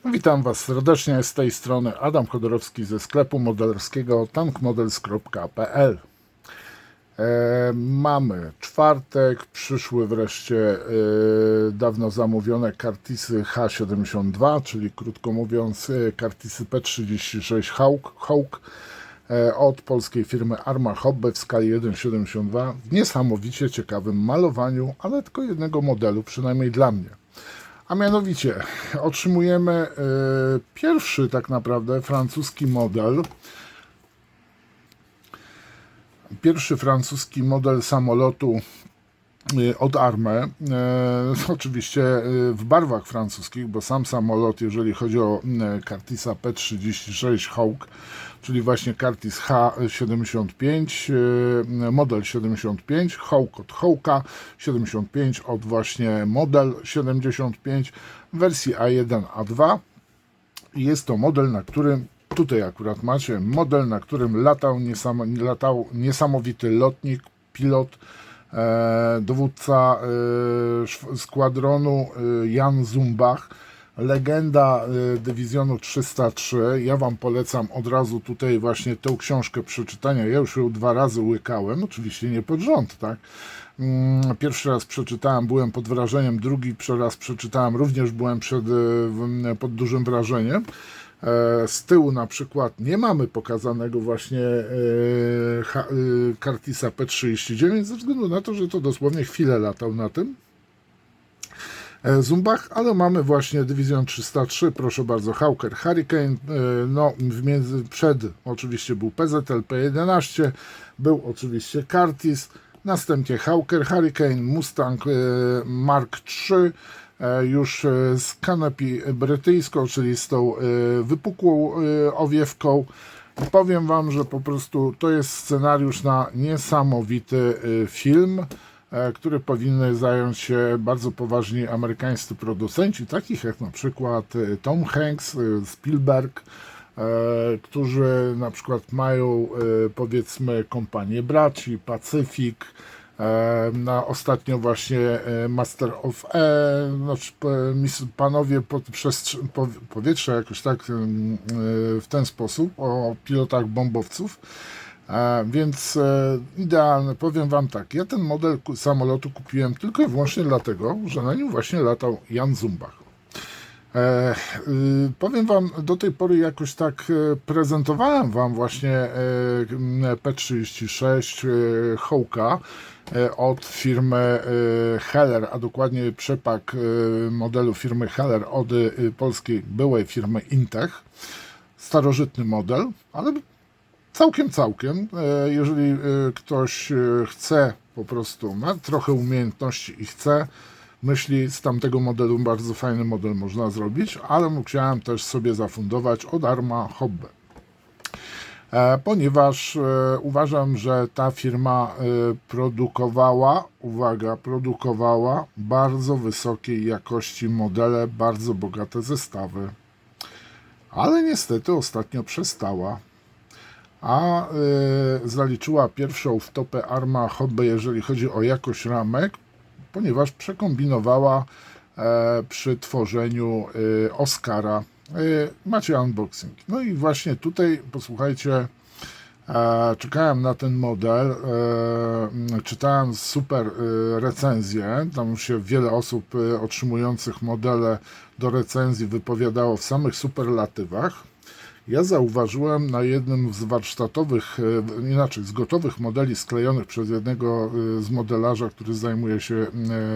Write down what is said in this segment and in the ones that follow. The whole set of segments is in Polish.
Witam Was serdecznie, z tej strony Adam Chodorowski ze sklepu modelerskiego tankmodels.pl. Mamy czwartek, przyszły wreszcie dawno zamówione Curtisy H72, czyli krótko mówiąc Curtisy P36 Hawk od polskiej firmy Arma Hobby w skali 1,72 w niesamowicie ciekawym malowaniu, ale tylko jednego modelu, przynajmniej dla mnie. A mianowicie otrzymujemy pierwszy tak naprawdę francuski model samolotu od Army, oczywiście w barwach francuskich, bo sam samolot, jeżeli chodzi o Curtisa P36 Hawk, czyli właśnie Curtis H75, model 75, Hawk od Hawka, 75 od właśnie model 75 w wersji A1, A2. Jest to model, na którym, tutaj akurat macie, model, na którym latał niesamowity lotnik, pilot, dowódca składronu Jan Zumbach, legenda dywizjonu 303. Ja Wam polecam od razu tutaj właśnie tę książkę przeczytania. Ja już ją 2 razy łykałem, oczywiście nie pod rząd, tak? Pierwszy raz przeczytałem, byłem pod wrażeniem, drugi raz przeczytałem, również byłem pod dużym wrażeniem. Z tyłu na przykład nie mamy pokazanego właśnie Curtisa P39 ze względu na to, że to dosłownie chwilę latał na tym Zumbach, ale mamy właśnie dywizjon 303, proszę bardzo, Hawker Hurricane, no przed oczywiście był PZL P11, był oczywiście Curtis, następnie Hawker Hurricane, Mustang Mark III, już z kanopy brytyjską, czyli z tą wypukłą owiewką. Powiem Wam, że po prostu to jest scenariusz na niesamowity film, który powinny zająć się bardzo poważni amerykańscy producenci, takich jak na przykład Tom Hanks, Spielberg, którzy na przykład mają powiedzmy kompanię braci, Pacyfik, na ostatnio właśnie Master of panowie powietrza, jakoś tak w ten sposób, o pilotach bombowców. Więc idealne, powiem Wam tak, ja ten model samolotu kupiłem tylko i wyłącznie dlatego, że na nim właśnie latał Jan Zumbach. Powiem Wam, do tej pory jakoś tak prezentowałem Wam właśnie P36 Hawka od firmy Heller, a dokładnie przepak modelu firmy Heller od polskiej byłej firmy Intech. Starożytny model, ale całkiem. Jeżeli ktoś chce, po prostu ma trochę umiejętności i chce, myśli, z tamtego modelu bardzo fajny model można zrobić, ale musiałem też sobie zafundować od Arma Hobby, ponieważ uważam, że ta firma produkowała bardzo wysokiej jakości modele, bardzo bogate zestawy, ale niestety ostatnio przestała, a zaliczyła pierwszą wtopę Arma Hobby, jeżeli chodzi o jakość ramek, ponieważ przekombinowała przy tworzeniu Oscara. Macie unboxing. No i właśnie tutaj, posłuchajcie, czekałem na ten model, czytałem super recenzje, tam się wiele osób otrzymujących modele do recenzji wypowiadało w samych superlatywach. Ja zauważyłem na jednym z warsztatowych, z gotowych modeli sklejonych przez jednego z modelarza, który zajmuje się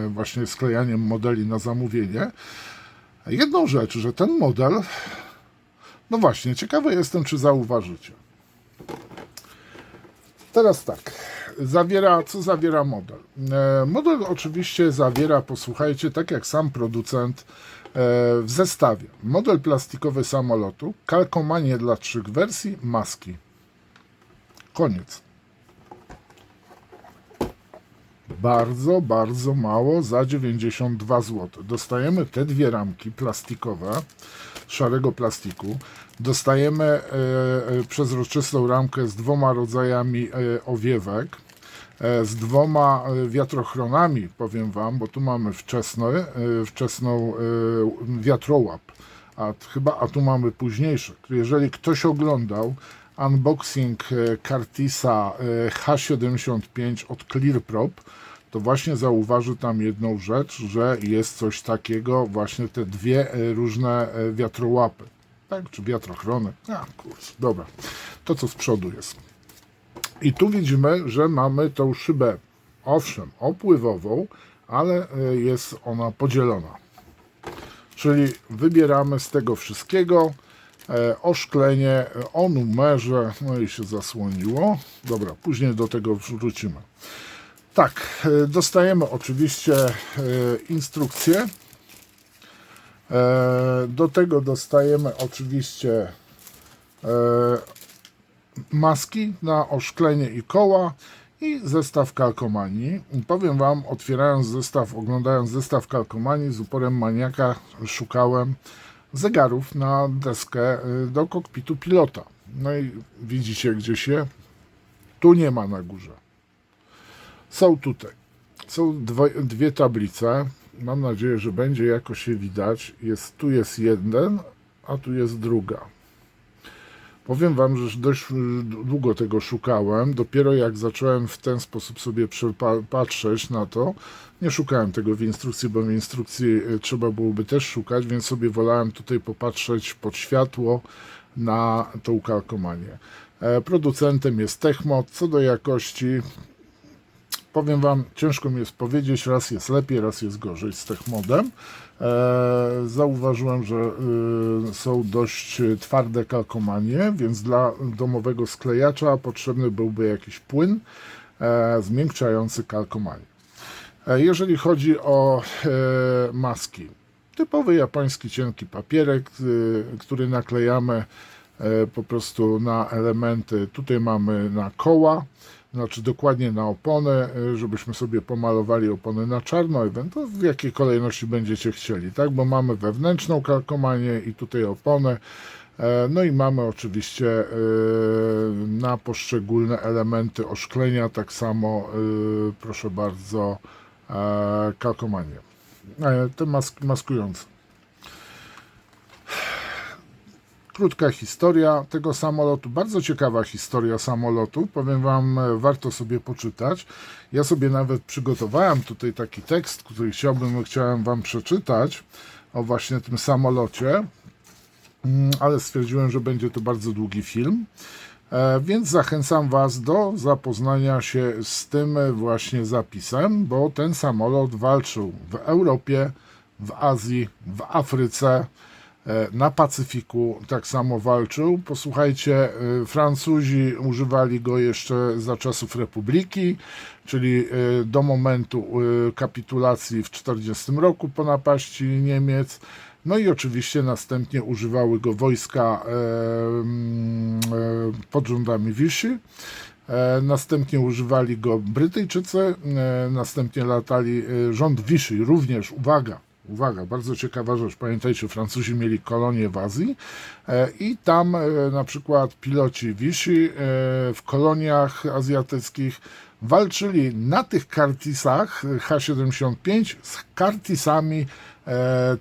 właśnie sklejaniem modeli na zamówienie, jedną rzecz, że ten model, no właśnie, ciekawy jestem, czy zauważycie. Teraz tak, co zawiera model? Model oczywiście zawiera, posłuchajcie, tak jak sam producent w zestawie, model plastikowy samolotu, kalkomanie dla 3 wersji, maski. Koniec. Bardzo mało za 92 zł. Dostajemy te 2 ramki plastikowe, szarego plastiku. Dostajemy przezroczystą ramkę z 2 rodzajami owiewek, z 2 wiatrochronami, powiem Wam, bo tu mamy wczesną wiatrołap, a tu mamy późniejsze. Jeżeli ktoś oglądał unboxing Curtisa H75 od ClearProp, to właśnie zauważy tam jedną rzecz, że jest coś takiego, właśnie te dwie różne wiatrołapy, tak, czy wiatrochrony. Kurczę, dobra, to co z przodu jest. I tu widzimy, że mamy tą szybę, owszem, opływową, ale jest ona podzielona. Czyli wybieramy z tego wszystkiego oszklenie o numerze, no i się zasłoniło. Dobra, później do tego wrócimy. Tak, dostajemy oczywiście instrukcję. Do tego dostajemy oczywiście maski na oszklenie i koła i zestaw kalkomanii. I powiem Wam, otwierając zestaw, oglądając zestaw kalkomanii, z uporem maniaka szukałem zegarów na deskę do kokpitu pilota. No i widzicie gdzieś je? Tu nie ma na górze. Są tutaj. Są dwie tablice. Mam nadzieję, że będzie jakoś je widać. Tu jest jeden, a tu jest druga. Powiem Wam, że dość długo tego szukałem. Dopiero jak zacząłem w ten sposób sobie patrzeć na to, nie szukałem tego w instrukcji, bo w instrukcji trzeba byłoby też szukać, więc sobie wolałem tutaj popatrzeć pod światło na tą kalkomanię. Producentem jest Techmod. Co do jakości, powiem Wam, ciężko mi jest powiedzieć, raz jest lepiej, raz jest gorzej z Techmodem. Zauważyłem, że są dość twarde kalkomanie, więc dla domowego sklejacza potrzebny byłby jakiś płyn zmiękczający kalkomanie. Jeżeli chodzi o maski, typowy japoński cienki papierek, który naklejamy po prostu na elementy. Tutaj mamy na koła, znaczy dokładnie na opony, żebyśmy sobie pomalowali opony na czarno, ewentualnie w jakiej kolejności będziecie chcieli, tak? Bo mamy wewnętrzną kalkomanię i tutaj opony. No i mamy oczywiście na poszczególne elementy oszklenia, tak samo, proszę bardzo, kalkomanie. Te maskujące. Krótka historia tego samolotu, bardzo ciekawa historia samolotu, powiem Wam, warto sobie poczytać. Ja sobie nawet przygotowałem tutaj taki tekst, który chciałem Wam przeczytać o właśnie tym samolocie, ale stwierdziłem, że będzie to bardzo długi film, więc zachęcam Was do zapoznania się z tym właśnie zapisem, bo ten samolot walczył w Europie, w Azji, w Afryce, na Pacyfiku tak samo walczył. Posłuchajcie, Francuzi używali go jeszcze za czasów Republiki, czyli do momentu kapitulacji w 1940 roku po napaści Niemiec. No i oczywiście następnie używały go wojska pod rządami Vichy. Następnie używali go Brytyjczycy, następnie latali rząd Vichy również, uwaga, bardzo ciekawa rzecz. Pamiętajcie, Francuzi mieli kolonie w Azji i tam na przykład piloci Vichy w koloniach azjatyckich walczyli na tych Curtisach H75 z Curtisami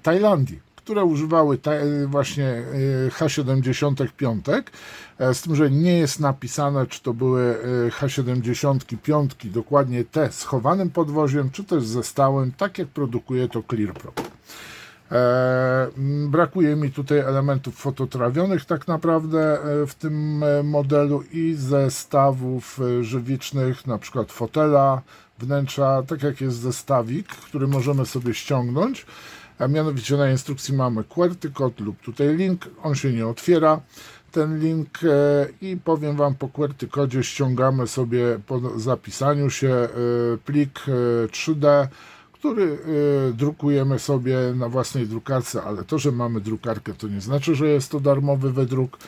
Tajlandii, które używały właśnie H75, z tym, że nie jest napisane, czy to były H75, dokładnie te z chowanym podwoziem, czy też ze stałym, tak jak produkuje to ClearProp. Brakuje mi tutaj elementów fototrawionych tak naprawdę w tym modelu i zestawów żywicznych, na przykład fotela, wnętrza, tak jak jest zestawik, który możemy sobie ściągnąć. A mianowicie na instrukcji mamy QWERTY kod lub tutaj link, on się nie otwiera, ten link, i powiem Wam, po QWERTY kodzie ściągamy sobie po zapisaniu się plik 3D, który drukujemy sobie na własnej drukarce, ale to, że mamy drukarkę, to nie znaczy, że jest to darmowy wydruk,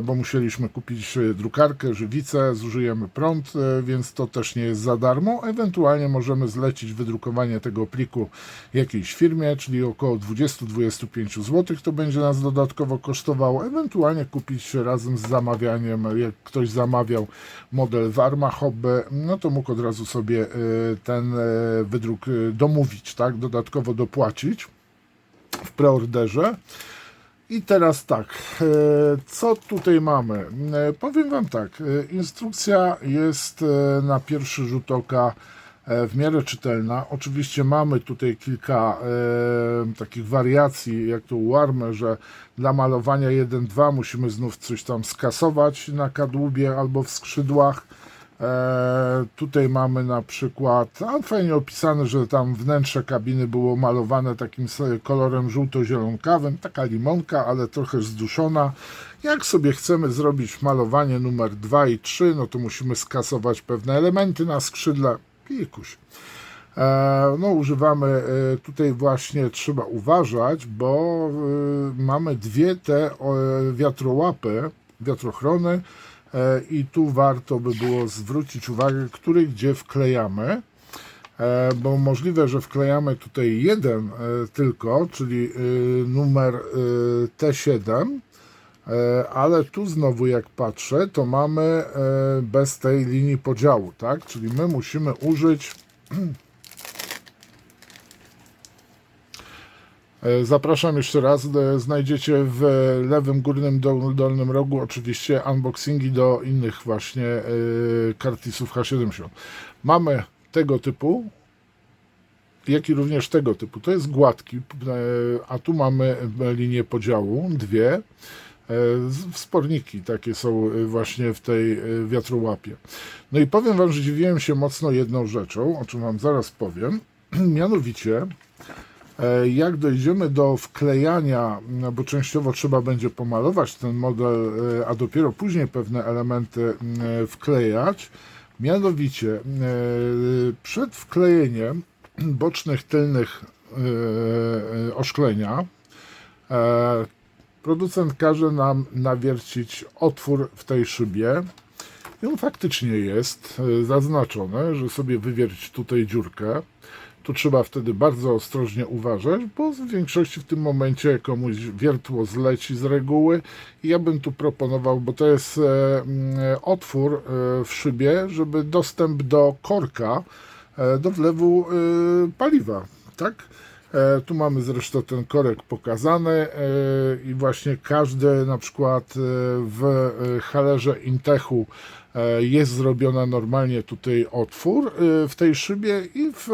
bo musieliśmy kupić drukarkę, żywicę, zużyjemy prąd, więc to też nie jest za darmo. Ewentualnie możemy zlecić wydrukowanie tego pliku jakiejś firmie, czyli około 20-25 zł to będzie nas dodatkowo kosztowało. Ewentualnie kupić razem z zamawianiem, jak ktoś zamawiał model Warma Hobby, no to mógł od razu sobie ten wydruk domówić, tak, dodatkowo dopłacić w preorderze. I teraz tak, co tutaj mamy? Powiem Wam tak, instrukcja jest na pierwszy rzut oka w miarę czytelna. Oczywiście mamy tutaj kilka takich wariacji, jak to u Army, że dla malowania 1-2 musimy znów coś tam skasować na kadłubie albo w skrzydłach. Tutaj mamy na przykład, fajnie opisane, że tam wnętrze kabiny było malowane takim kolorem żółto-zielonkawym, taka limonka, ale trochę zduszona. Jak sobie chcemy zrobić malowanie numer 2 i 3, no to musimy skasować pewne elementy na skrzydle. Pikuś. No, używamy tutaj właśnie, trzeba uważać, bo mamy dwie te wiatrołapy, wiatrochrony, i tu warto by było zwrócić uwagę, który gdzie wklejamy, bo możliwe, że wklejamy tutaj jeden tylko, czyli numer T7, ale tu znowu jak patrzę, to mamy bez tej linii podziału, tak? Czyli my musimy użyć zapraszam jeszcze raz, znajdziecie w lewym górnym dolnym rogu oczywiście unboxingi do innych właśnie Curtisów H70. Mamy tego typu, jak i również tego typu. To jest gładki, a tu mamy linię podziału, dwie. Wsporniki takie są właśnie w tej wiatrołapie. No i powiem Wam, że dziwiłem się mocno jedną rzeczą, o czym Wam zaraz powiem. Mianowicie, jak dojdziemy do wklejania, no bo częściowo trzeba będzie pomalować ten model, a dopiero później pewne elementy wklejać, mianowicie przed wklejeniem bocznych, tylnych oszklenia producent każe nam nawiercić otwór w tej szybie i on faktycznie jest zaznaczone, że sobie wywierć tutaj dziurkę. Tu trzeba wtedy bardzo ostrożnie uważać, bo w większości w tym momencie komuś wiertło zleci z reguły i ja bym tu proponował, bo to jest otwór w szybie, żeby dostęp do korka, do wlewu paliwa, tak? Tu mamy zresztą ten korek pokazany i właśnie każdy na przykład w halerze Intechu jest zrobiona normalnie tutaj otwór w tej szybie i w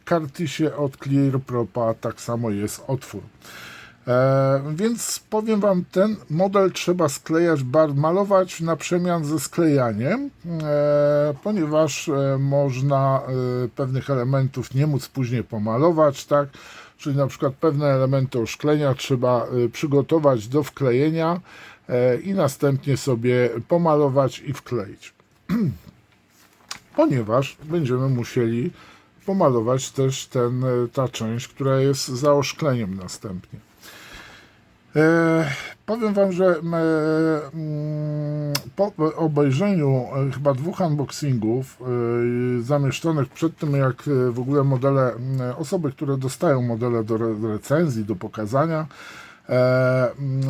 Curtisie od ClearPropa tak samo jest otwór. Więc powiem Wam, ten model trzeba sklejać, malować na przemian ze sklejaniem, ponieważ można pewnych elementów nie móc później pomalować, tak? Czyli na przykład pewne elementy oszklenia trzeba przygotować do wklejenia i następnie sobie pomalować i wkleić. Ponieważ będziemy musieli pomalować też ta część, która jest za oszkleniem następnie. Powiem Wam, że po obejrzeniu chyba 2 unboxingów zamieszczonych przed tym, jak w ogóle modele, osoby, które dostają modele do recenzji, do pokazania,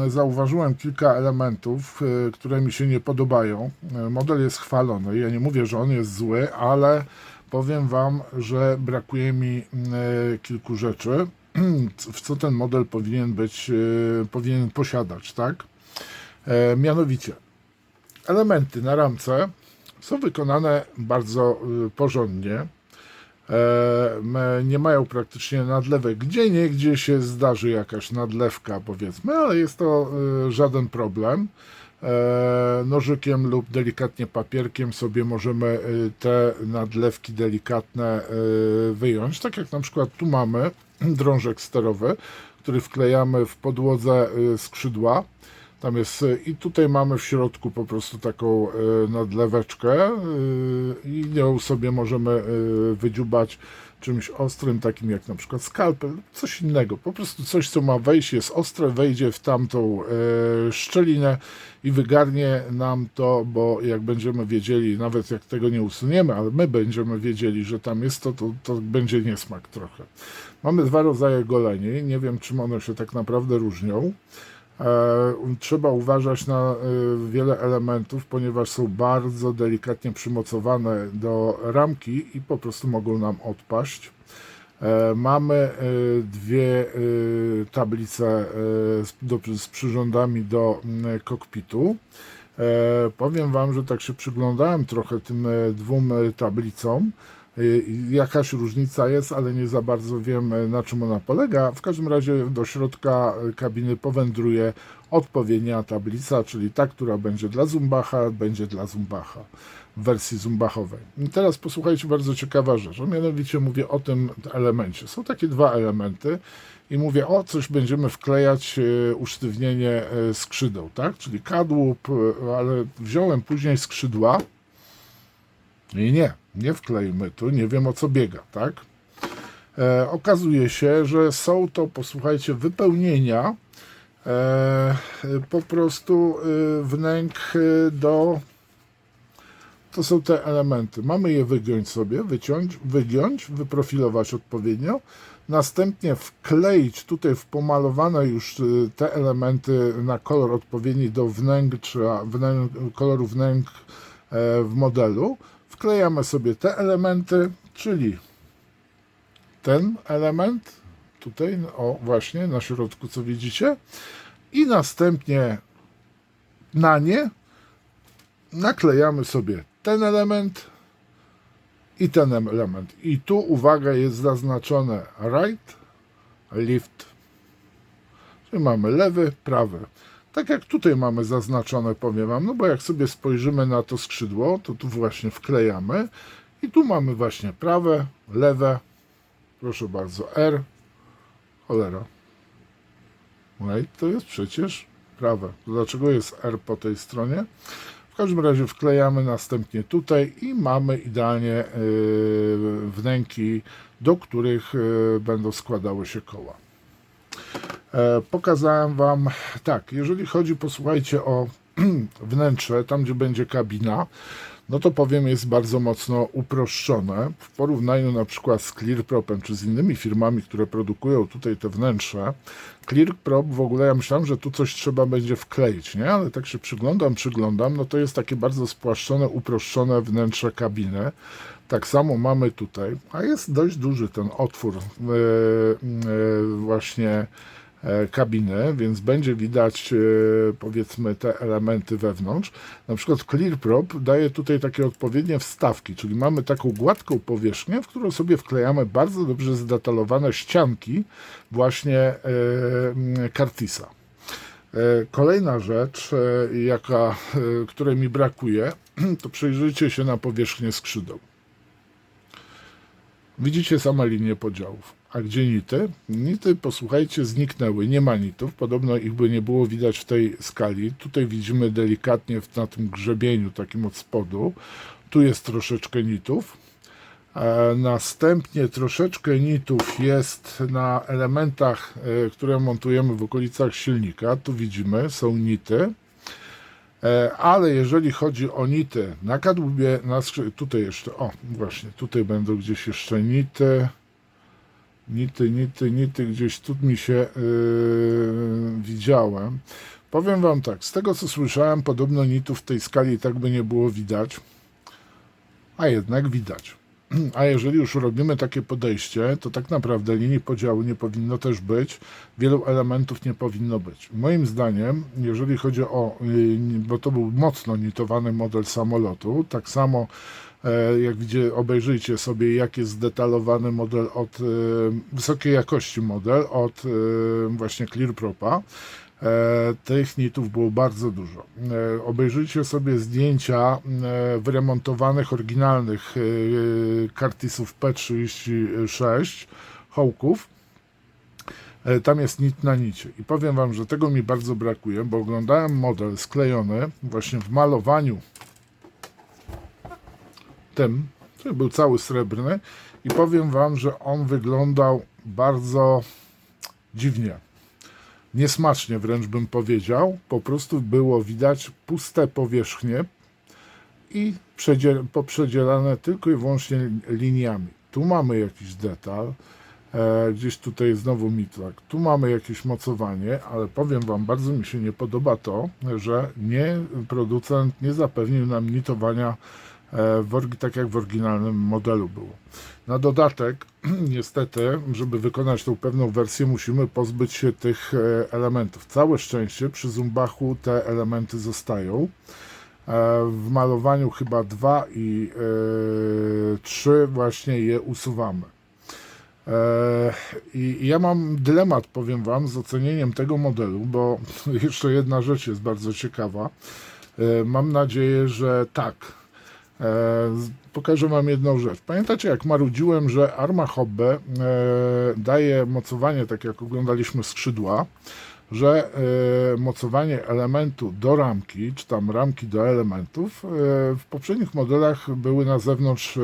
zauważyłem kilka elementów, które mi się nie podobają. Model jest chwalony, ja nie mówię, że on jest zły, ale powiem Wam, że brakuje mi kilku rzeczy, w co ten model powinien posiadać, tak? Mianowicie, elementy na ramce są wykonane bardzo porządnie. Nie mają praktycznie nadlewek. Gdzieniegdzie się zdarzy jakaś nadlewka, powiedzmy, ale jest to żaden problem. Nożykiem lub delikatnie papierkiem sobie możemy te nadlewki delikatne wyjąć. Tak jak na przykład tu mamy drążek sterowy, który wklejamy w podłodze skrzydła. Tam jest i tutaj mamy w środku po prostu taką nadleweczkę i nią sobie możemy wydziubać czymś ostrym, takim jak na przykład skalpel, coś innego. Po prostu coś, co ma wejść, jest ostre, wejdzie w tamtą szczelinę i wygarnie nam to, bo jak będziemy wiedzieli, nawet jak tego nie usuniemy, ale my będziemy wiedzieli, że tam jest to będzie niesmak trochę. Mamy 2 rodzaje goleni, nie wiem, czym one się tak naprawdę różnią. Trzeba uważać na wiele elementów, ponieważ są bardzo delikatnie przymocowane do ramki i po prostu mogą nam odpaść. Mamy dwie tablice z przyrządami do kokpitu. Powiem Wam, że tak się przyglądałem trochę tym dwóm tablicom. Jakaś różnica jest, ale nie za bardzo wiem, na czym ona polega. W każdym razie do środka kabiny powędruje odpowiednia tablica, czyli ta, która będzie dla Zumbacha, będzie dla Zumbacha w wersji zumbachowej. I teraz posłuchajcie, bardzo ciekawa rzecz. Mianowicie mówię o tym elemencie. Są takie dwa elementy i mówię, o coś będziemy wklejać usztywnienie skrzydeł, tak? Czyli kadłub, ale wziąłem później skrzydła i nie wklejmy tu, nie wiem o co biega, tak? Okazuje się, że są to, posłuchajcie, wypełnienia po prostu wnęk do... To są te elementy. Mamy je wygiąć sobie, wygiąć, wyprofilować odpowiednio, następnie wkleić tutaj w pomalowane już te elementy na kolor odpowiedni do wnętrza, koloru wnęk w modelu. Wklejamy sobie te elementy, czyli ten element, tutaj, o właśnie, na środku, co widzicie, i następnie na nie naklejamy sobie ten element i ten element. I tu, uwaga, jest zaznaczone right, left. Czyli mamy lewy, prawy. Tak jak tutaj mamy zaznaczone, powiem Wam, no bo jak sobie spojrzymy na to skrzydło, to tu właśnie wklejamy i tu mamy właśnie prawe, lewe, proszę bardzo, R, cholera. No i to jest przecież prawe. Dlaczego jest R po tej stronie? W każdym razie wklejamy następnie tutaj i mamy idealnie wnęki, do których będą składały się koła. Pokazałem Wam, tak, jeżeli chodzi, posłuchajcie, o wnętrze, tam gdzie będzie kabina, no to powiem, jest bardzo mocno uproszczone w porównaniu na przykład z ClearPropem czy z innymi firmami, które produkują tutaj te wnętrze. ClearProp w ogóle, ja myślałem, że tu coś trzeba będzie wkleić, nie? Ale tak się przyglądam, no to jest takie bardzo spłaszczone, uproszczone wnętrze kabiny. Tak samo mamy tutaj, a jest dość duży ten otwór właśnie kabiny, więc będzie widać powiedzmy te elementy wewnątrz. Na przykład ClearProp daje tutaj takie odpowiednie wstawki, czyli mamy taką gładką powierzchnię, w którą sobie wklejamy bardzo dobrze zdetalowane ścianki właśnie Curtisa. Kolejna rzecz, której mi brakuje, to przejrzyjcie się na powierzchnię skrzydeł. Widzicie same linie podziałów. A gdzie nity? Nity, posłuchajcie, zniknęły. Nie ma nitów. Podobno ich by nie było widać w tej skali. Tutaj widzimy delikatnie na tym grzebieniu, takim od spodu. Tu jest troszeczkę nitów. Następnie troszeczkę nitów jest na elementach, które montujemy w okolicach silnika. Tu widzimy, są nity. Ale jeżeli chodzi o nity na kadłubie, tutaj jeszcze, o właśnie, tutaj będą gdzieś jeszcze nity, gdzieś tu mi się widziałem. Powiem Wam tak, z tego co słyszałem, podobno nitów w tej skali tak by nie było widać, a jednak widać. A jeżeli już robimy takie podejście, to tak naprawdę linii podziału nie powinno też być, wielu elementów nie powinno być. Moim zdaniem, jeżeli chodzi o, bo to był mocno nitowany model samolotu, tak samo jak obejrzyjcie sobie, jak jest zdetalowany model od wysokiej jakości model od właśnie ClearPropa, tych nitów było bardzo dużo. Obejrzyjcie sobie zdjęcia wyremontowanych, oryginalnych Curtisów P36 Hawków. Tam jest nit na nicie. I powiem Wam, że tego mi bardzo brakuje, bo oglądałem model sklejony właśnie w malowaniu tym, który był cały srebrny, i powiem Wam, że on wyglądał bardzo dziwnie. Niesmacznie wręcz bym powiedział. Po prostu było widać puste powierzchnie i poprzedzielane tylko i wyłącznie liniami. Tu mamy jakiś detal, gdzieś tutaj znowu mitlak, tu mamy jakieś mocowanie, ale powiem Wam, bardzo mi się nie podoba to, że producent nie zapewnił nam nitowania tak jak w oryginalnym modelu było. Na dodatek, niestety, żeby wykonać tą pewną wersję, musimy pozbyć się tych elementów. Całe szczęście przy Zumbachu te elementy zostają. W malowaniu chyba 2 i 3 właśnie je usuwamy. I ja mam dylemat, powiem Wam, z ocenieniem tego modelu, bo jeszcze jedna rzecz jest bardzo ciekawa. Mam nadzieję, że tak. Pokażę Wam jedną rzecz. Pamiętacie, jak marudziłem, że Arma Hobby daje mocowanie, tak jak oglądaliśmy skrzydła, że mocowanie elementu do ramki, czy tam ramki do elementów, w poprzednich modelach były na zewnątrz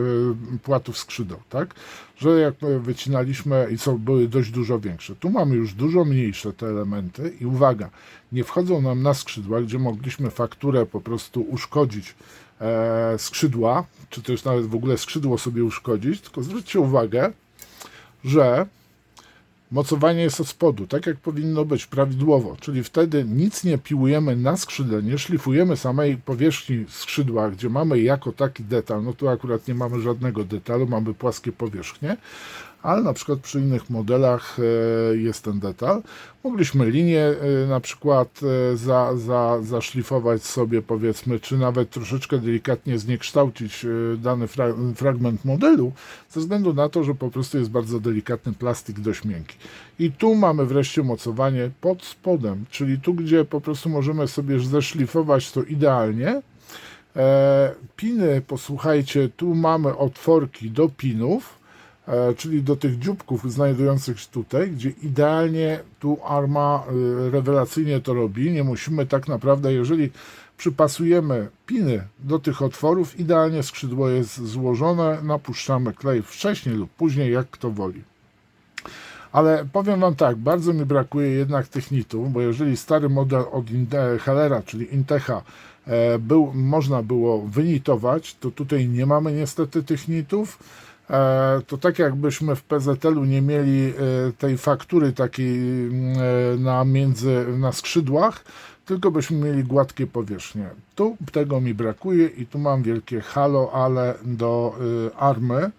płatów skrzydeł, tak? Że jak wycinaliśmy i były dość dużo większe. Tu mamy już dużo mniejsze te elementy i uwaga, nie wchodzą nam na skrzydła, gdzie mogliśmy fakturę po prostu uszkodzić skrzydła, czy też nawet w ogóle skrzydło sobie uszkodzić, tylko zwróćcie uwagę, że mocowanie jest od spodu, tak jak powinno być, prawidłowo, czyli wtedy nic nie piłujemy na skrzydle, nie szlifujemy samej powierzchni skrzydła, gdzie mamy jako taki detal, no tu akurat nie mamy żadnego detalu, mamy płaskie powierzchnie, ale na przykład przy innych modelach jest ten detal. Mogliśmy linię na przykład zaszlifować sobie, powiedzmy, czy nawet troszeczkę delikatnie zniekształcić dany fragment modelu, ze względu na to, że po prostu jest bardzo delikatny plastik, dość miękki. I tu mamy wreszcie mocowanie pod spodem, czyli tu, gdzie po prostu możemy sobie zeszlifować to idealnie. Piny, posłuchajcie, tu mamy otworki do pinów, czyli do tych dzióbków znajdujących się tutaj, gdzie idealnie tu Arma rewelacyjnie to robi. Nie musimy tak naprawdę, jeżeli przypasujemy piny do tych otworów, idealnie skrzydło jest złożone, napuszczamy klej wcześniej lub później, jak kto woli. Ale powiem Wam tak, bardzo mi brakuje jednak tych nitów, bo jeżeli stary model od Hellera, czyli Intecha, można było wynitować, to tutaj nie mamy niestety tych nitów. To tak jakbyśmy w PZL-u nie mieli tej faktury takiej na skrzydłach, tylko byśmy mieli gładkie powierzchnie. Tu tego mi brakuje i tu mam wielkie halo, ale do Army.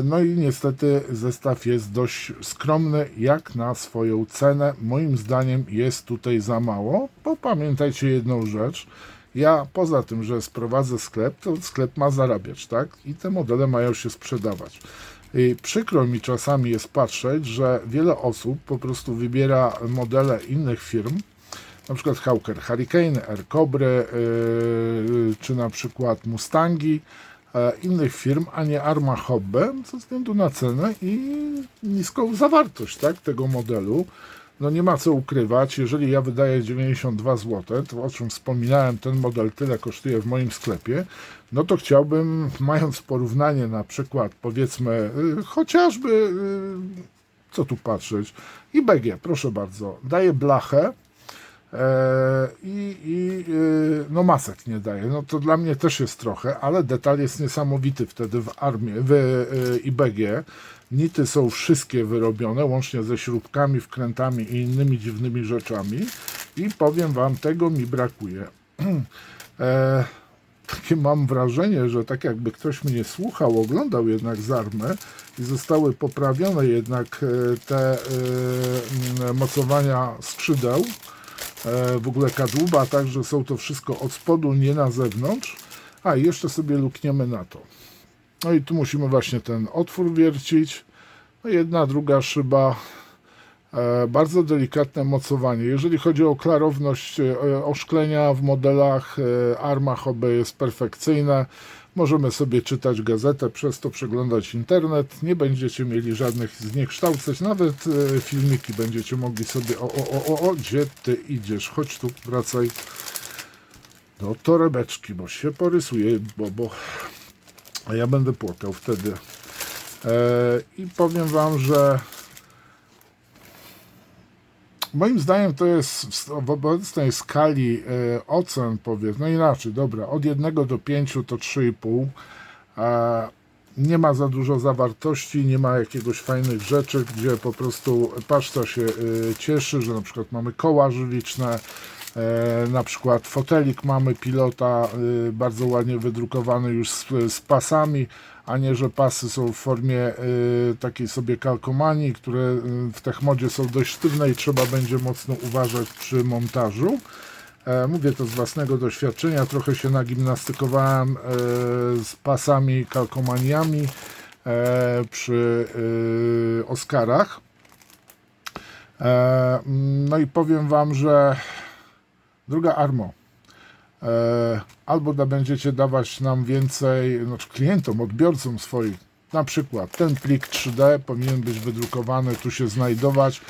No i niestety zestaw jest dość skromny jak na swoją cenę. Moim zdaniem jest tutaj za mało, bo pamiętajcie jedną rzecz. Ja poza tym, że sprowadzę sklep, to sklep ma zarabiać, tak? I te modele mają się sprzedawać. I przykro mi czasami jest patrzeć, że wiele osób po prostu wybiera modele innych firm, na przykład Hawker Hurricane, Air Cobry, czy na przykład Mustangi, innych firm, a nie Arma Hobby, ze względu na cenę i niską zawartość, tak, tego modelu. No nie ma co ukrywać, jeżeli ja wydaję 92 zł, to o czym wspominałem, ten model tyle kosztuje w moim sklepie, no to chciałbym, mając porównanie na przykład, powiedzmy, chociażby, co tu patrzeć, IBG, proszę bardzo, daje blachę, no masek nie daje, no to dla mnie też jest trochę, ale detal jest niesamowity wtedy w IBG. Nity są wszystkie wyrobione, łącznie ze śrubkami, wkrętami i innymi dziwnymi rzeczami i powiem Wam, tego mi brakuje. Takie mam wrażenie, że tak jakby ktoś mnie słuchał, oglądał jednak z Army i zostały poprawione jednak te mocowania skrzydeł, w ogóle kadłuba, także są to wszystko od spodu, nie na zewnątrz. A i jeszcze sobie lukniemy na to. No i tu musimy właśnie ten otwór wiercić. No jedna, druga szyba. Bardzo delikatne mocowanie. Jeżeli chodzi o klarowność oszklenia w modelach, Arma Hobby jest perfekcyjna. Możemy sobie czytać gazetę, przez to przeglądać internet. Nie będziecie mieli żadnych zniekształceń. Nawet filmiki będziecie mogli sobie... Gdzie ty idziesz? Chodź tu, wracaj do torebeczki, bo się porysuje, a ja będę płakał wtedy. I powiem Wam, że moim zdaniem to jest w obecnej skali ocen, powiedzmy, no inaczej, dobra, od 1 do 5 to 3,5. Nie ma za dużo zawartości, nie ma jakiegoś fajnych rzeczy, gdzie po prostu paszcza się cieszy, że na przykład mamy koła żywiczne, Na przykład fotelik mamy pilota, bardzo ładnie wydrukowany już z pasami, a nie, że pasy są w formie takiej sobie kalkomanii, które w Techmodzie są dość sztywne i trzeba będzie mocno uważać przy montażu. Mówię to z własnego doświadczenia, trochę się nagimnastykowałem z pasami kalkomaniami przy Oscarach. No i powiem Wam, że droga Armo, albo będziecie dawać nam więcej, znaczy klientom, odbiorcom swoim, na przykład ten plik 3D powinien być wydrukowany, tu się znajdować.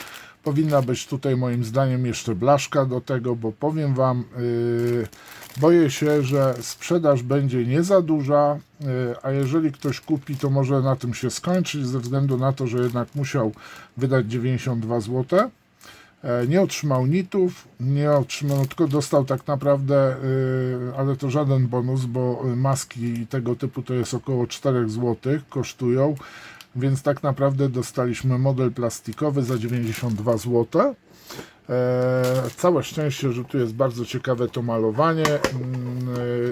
Powinna być tutaj moim zdaniem jeszcze blaszka do tego, bo powiem Wam, boję się, że sprzedaż będzie nie za duża, a jeżeli ktoś kupi, to może na tym się skończyć, ze względu na to, że jednak musiał wydać 92 zł. Nie otrzymał nitów, nie otrzymał, tylko dostał tak naprawdę, ale to żaden bonus, bo maski tego typu to jest około 4 zł, kosztują, więc tak naprawdę dostaliśmy model plastikowy za 92 zł. Całe szczęście, że tu jest bardzo ciekawe to malowanie,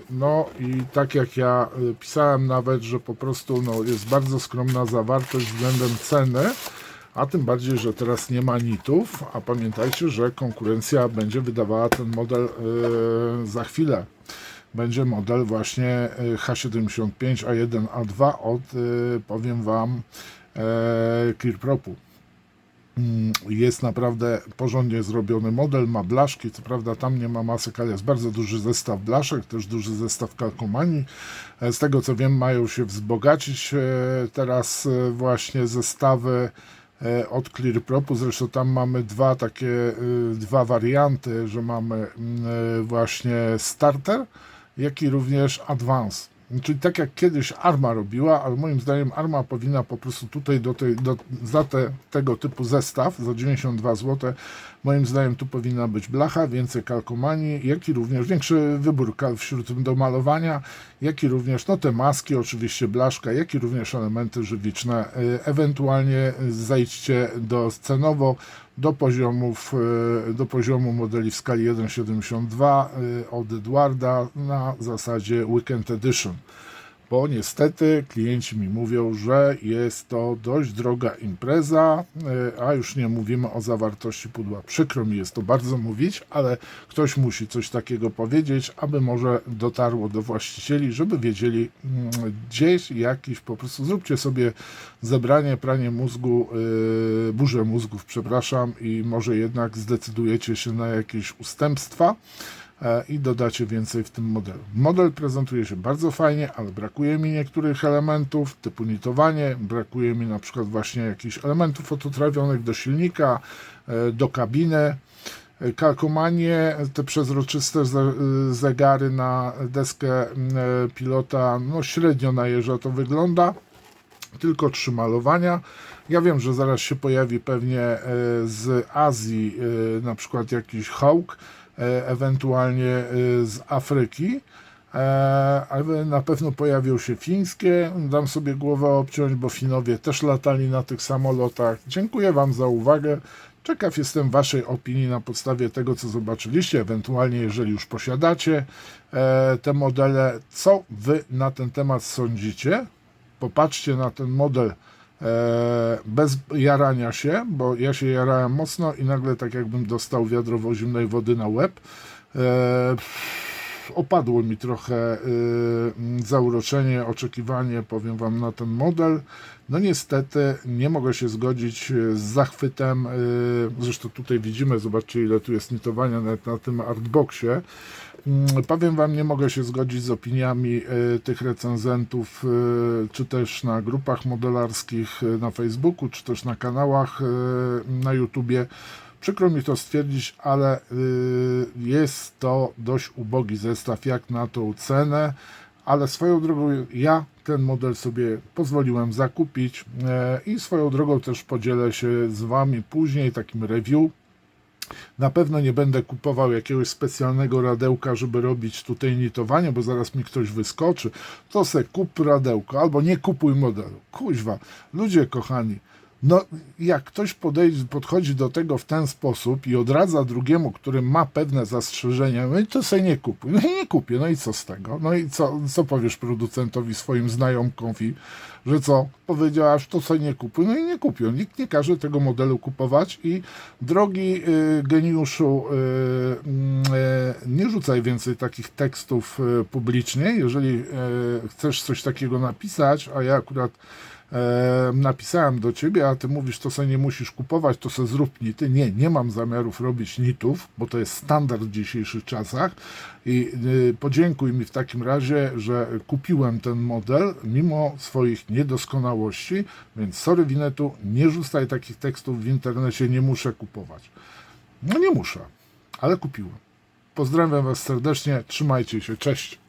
no i tak jak ja pisałem nawet, że po prostu no, jest bardzo skromna zawartość względem ceny, a tym bardziej, że teraz nie ma nitów, a pamiętajcie, że konkurencja będzie wydawała ten model za chwilę. Będzie model właśnie H75A1, A2 od, powiem Wam, Clearpropu. Jest naprawdę porządnie zrobiony model, ma blaszki, co prawda tam nie ma masek, ale jest bardzo duży zestaw blaszek, też duży zestaw kalkomanii. Z tego co wiem, mają się wzbogacić teraz właśnie zestawy od Clearpropu, zresztą tam mamy dwa warianty, że mamy właśnie starter, jak i również advance. Czyli tak jak kiedyś Arma robiła, ale moim zdaniem Arma powinna po prostu tutaj za tego typu zestaw za 92 zł, moim zdaniem tu powinna być blacha, więcej kalkomanii, jak i również większy wybór wśród do malowania, jak i również no te maski, oczywiście blaszka, jak i również elementy żywiczne. Ewentualnie zajdźcie cenowo do poziomu modeli w skali 1,72 od Edwarda na zasadzie Weekend Edition, bo niestety klienci mi mówią, że jest to dość droga impreza, a już nie mówimy o zawartości pudła. Przykro mi jest to bardzo mówić, ale ktoś musi coś takiego powiedzieć, aby może dotarło do właścicieli, żeby wiedzieli gdzieś jakiś, po prostu zróbcie sobie zebranie, pranie mózgu, burzę mózgów, przepraszam, i może jednak zdecydujecie się na jakieś ustępstwa i dodacie więcej w tym modelu. Model prezentuje się bardzo fajnie, ale brakuje mi niektórych elementów typu nitowanie, brakuje mi na przykład właśnie jakichś elementów fototrawionych do silnika, do kabiny, kalkomanie, te przezroczyste zegary na deskę pilota, no średnio na jeża to wygląda, tylko 3 malowania. Ja wiem, że zaraz się pojawi pewnie z Azji na przykład jakiś Hawk, ewentualnie z Afryki, ale na pewno pojawią się fińskie. Dam sobie głowę obciąć, bo Finowie też latali na tych samolotach. Dziękuję Wam za uwagę. Ciekaw jestem Waszej opinii na podstawie tego, co zobaczyliście, ewentualnie jeżeli już posiadacie te modele, co Wy na ten temat sądzicie. Popatrzcie na ten model bez jarania się, bo ja się jarałem mocno i nagle tak jakbym dostał wiadro zimnej wody na łeb. Opadło mi trochę zauroczenie, oczekiwanie, powiem Wam, na ten model. No niestety nie mogę się zgodzić z zachwytem, zresztą tutaj widzimy, zobaczcie ile tu jest nitowania nawet na tym artboxie. Powiem Wam, nie mogę się zgodzić z opiniami tych recenzentów, czy też na grupach modelarskich na Facebooku, czy też na kanałach na YouTubie. Przykro mi to stwierdzić, ale jest to dość ubogi zestaw jak na tą cenę, ale swoją drogą ja ten model sobie pozwoliłem zakupić i swoją drogą też podzielę się z Wami później takim review. Na pewno nie będę kupował jakiegoś specjalnego radełka, żeby robić tutaj nitowanie, bo zaraz mi ktoś wyskoczy. To se kup radełko, albo nie kupuj modelu. Kuźwa, ludzie kochani, No, jak ktoś podchodzi do tego w ten sposób i odradza drugiemu, który ma pewne zastrzeżenia, no i to sobie nie kupuj. No i nie kupię, no i co z tego? No i co powiesz producentowi, swoim znajomkowi, że co? Powiedziałaś, to sobie nie kupuj. No i nie kupią. Nikt nie każe tego modelu kupować i drogi geniuszu, nie rzucaj więcej takich tekstów publicznie. Jeżeli chcesz coś takiego napisać, a ja akurat napisałem do ciebie, a ty mówisz, to sobie nie musisz kupować, to sobie zrób nity. Nie mam zamiarów robić nitów, bo to jest standard w dzisiejszych czasach i podziękuj mi w takim razie, że kupiłem ten model mimo swoich niedoskonałości, więc sorry Winetu, nie rzucaj takich tekstów w internecie, nie muszę kupować. No nie muszę, ale kupiłem. Pozdrawiam was serdecznie, trzymajcie się, cześć.